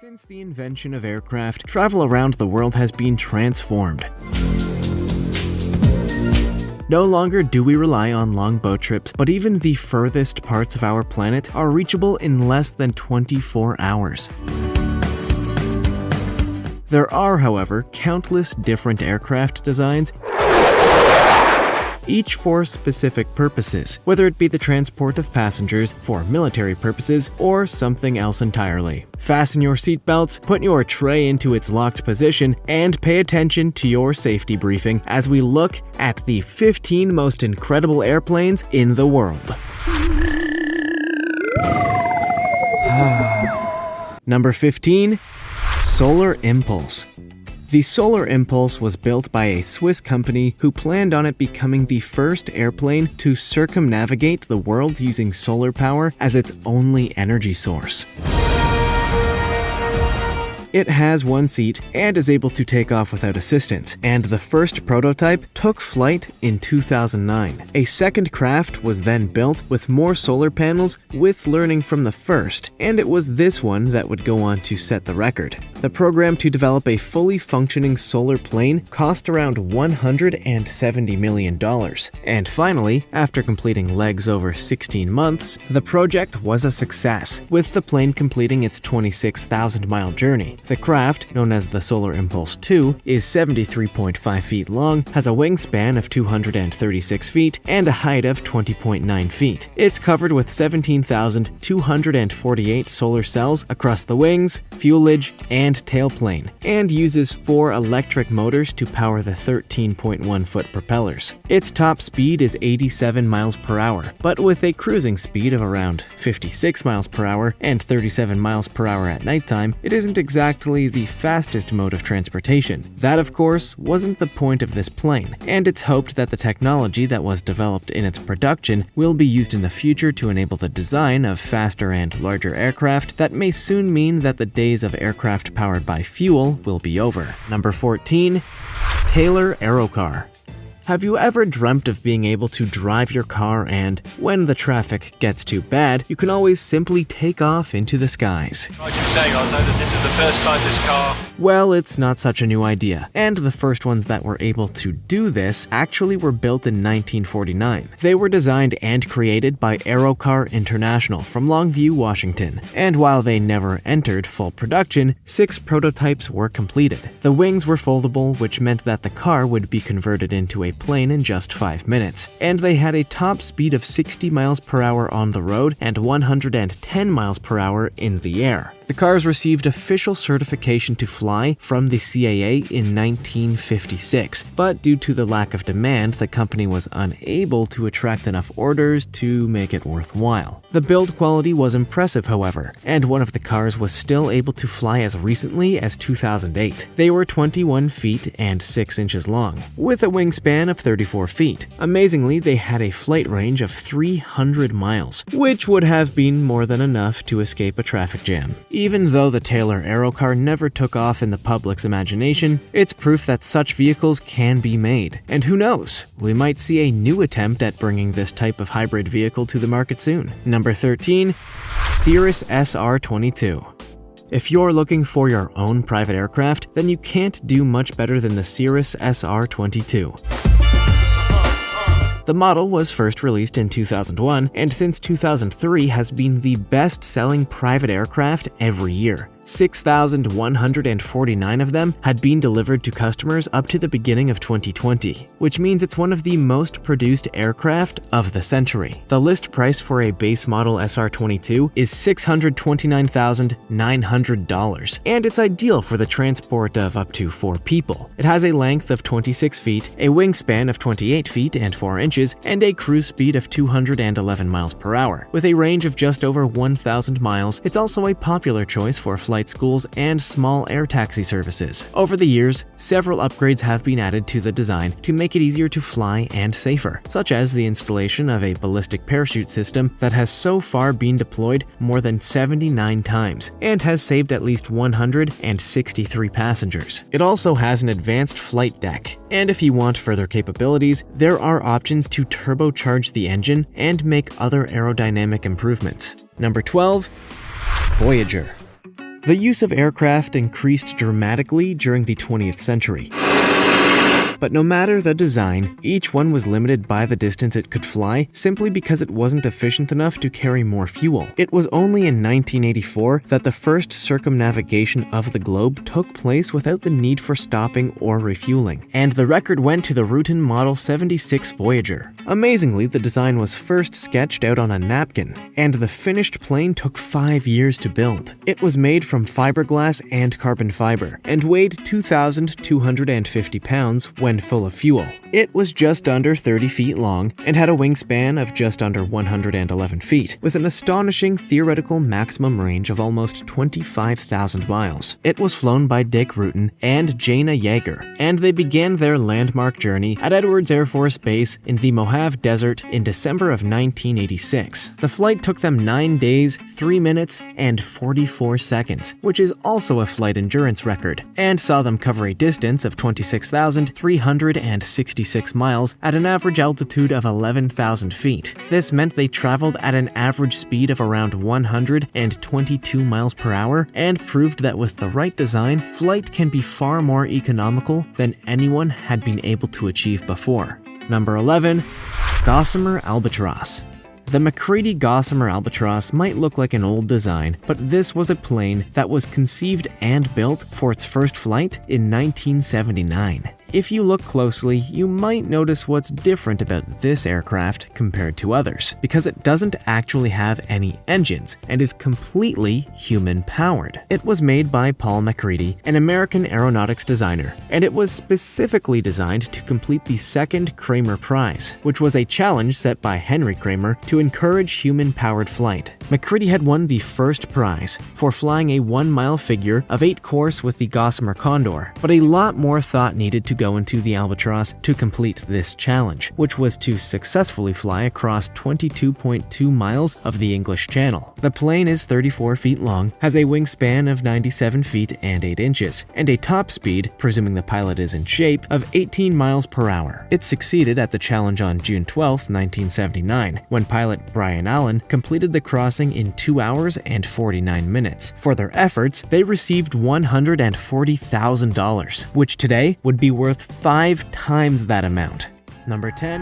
Since the invention of aircraft, travel around the world has been transformed. No longer do we rely on long boat trips, but even the furthest parts of our planet are reachable in less than 24 hours. There are, however, countless different aircraft designs, each for specific purposes, whether it be the transport of passengers, for military purposes, or something else entirely. Fasten your seatbelts, put your tray into its locked position, and pay attention to your safety briefing as we look at the 15 most incredible airplanes in the world. Number 15. Solar Impulse. The Solar Impulse was built by a Swiss company who planned on it becoming the first airplane to circumnavigate the world using solar power as its only energy source. It has one seat and is able to take off without assistance, and the first prototype took flight in 2009. A second craft was then built with more solar panels with learning from the first, and it was this one that would go on to set the record. The program to develop a fully functioning solar plane cost around $170 million. And finally, after completing legs over 16 months, the project was a success, with the plane completing its 26,000-mile journey. The craft, known as the Solar Impulse 2, is 73.5 feet long, has a wingspan of 236 feet, and a height of 20.9 feet. It's covered with 17,248 solar cells across the wings, fuselage, and tailplane, and uses 4 electric motors to power the 13.1-foot propellers. Its top speed is 87 miles per hour, but with a cruising speed of around 56 miles per hour and 37 miles per hour at nighttime, it isn't exactly the fastest mode of transportation. That, of course, wasn't the point of this plane, and it's hoped that the technology that was developed in its production will be used in the future to enable the design of faster and larger aircraft that may soon mean that the days of aircraft powered by fuel will be over. Number 14. Taylor AEROCAR. Have you ever dreamt of being able to drive your car and, when the traffic gets too bad, you can always simply take off into the skies? I should say, I know that this is the first time this car... Well, it's not such a new idea, and the first ones that were able to do this actually were built in 1949. They were designed and created by AEROCAR International from Longview, Washington, and while they never entered full production, 6 prototypes were completed. The wings were foldable, which meant that the car would be converted into a plane in just 5 minutes, and they had a top speed of 60 miles per hour on the road and 110 miles per hour in the air. The cars received official certification to fly from the CAA in 1956, but due to the lack of demand, the company was unable to attract enough orders to make it worthwhile. The build quality was impressive, however, and one of the cars was still able to fly as recently as 2008. They were 21 feet and 6 inches long, with a wingspan of 34 feet. Amazingly, they had a flight range of 300 miles, which would have been more than enough to escape a traffic jam. Even though the Taylor AEROCAR never took off in the public's imagination, it's proof that such vehicles can be made. And who knows, we might see a new attempt at bringing this type of hybrid vehicle to the market soon. Number 13. CIRRUS SR-22. If you're looking for your own private aircraft, then you can't do much better than the CIRRUS SR-22. The model was first released in 2001, and since 2003 has been the best-selling private aircraft every year. 6,149 of them had been delivered to customers up to the beginning of 2020, which means it's one of the most produced aircraft of the century. The list price for a base model SR-22 is $629,900, and it's ideal for the transport of up to 4 people. It has a length of 26 feet, a wingspan of 28 feet and 4 inches, and a cruise speed of 211 miles per hour. With a range of just over 1,000 miles, it's also a popular choice for flight schools and small air taxi services. Over the years, several upgrades have been added to the design to make it easier to fly and safer, such as the installation of a ballistic parachute system that has so far been deployed more than 79 times and has saved at least 163 passengers. It also has an advanced flight deck, and if you want further capabilities, there are options to turbocharge the engine and make other aerodynamic improvements. Number 12. Voyager. The use of aircraft increased dramatically during the 20th century. But no matter the design, each one was limited by the distance it could fly simply because it wasn't efficient enough to carry more fuel. It was only in 1984 that the first circumnavigation of the globe took place without the need for stopping or refueling, and the record went to the Rutan Model 76 Voyager. Amazingly, the design was first sketched out on a napkin, and the finished plane took 5 years to build. It was made from fiberglass and carbon fiber, and weighed 2,250 pounds when full of fuel. It was just under 30 feet long and had a wingspan of just under 111 feet, with an astonishing theoretical maximum range of almost 25,000 miles. It was flown by Dick Rutan and Jana Yeager, and they began their landmark journey at Edwards Air Force Base in the Mojave Desert in December of 1986. The flight took them 9 days, 3 minutes, and 44 seconds, which is also a flight endurance record, and saw them cover a distance of 26,366 miles at an average altitude of 11,000 feet. This meant they traveled at an average speed of around 122 miles per hour, and proved that with the right design, flight can be far more economical than anyone had been able to achieve before. Number 11. Gossamer Albatross. The McCready Gossamer Albatross might look like an old design, but this was a plane that was conceived and built for its first flight in 1979. If you look closely, you might notice what's different about this aircraft compared to others, because it doesn't actually have any engines and is completely human-powered. It was made by Paul McCready, an American aeronautics designer, and it was specifically designed to complete the second Kramer Prize, which was a challenge set by Henry Kramer to encourage human-powered flight. McCready had won the first prize for flying a 1-mile figure of 8 course with the Gossamer Condor, but a lot more thought needed to go into the Albatross to complete this challenge, which was to successfully fly across 22.2 miles of the English Channel. The plane is 34 feet long, has a wingspan of 97 feet and 8 inches, and a top speed, presuming the pilot is in shape, of 18 miles per hour. It succeeded at the challenge on June 12, 1979, when pilot Brian Allen completed the crossing in 2 hours and 49 minutes. For their efforts, they received $140,000, which today would be worth 5 times that amount. Number 10.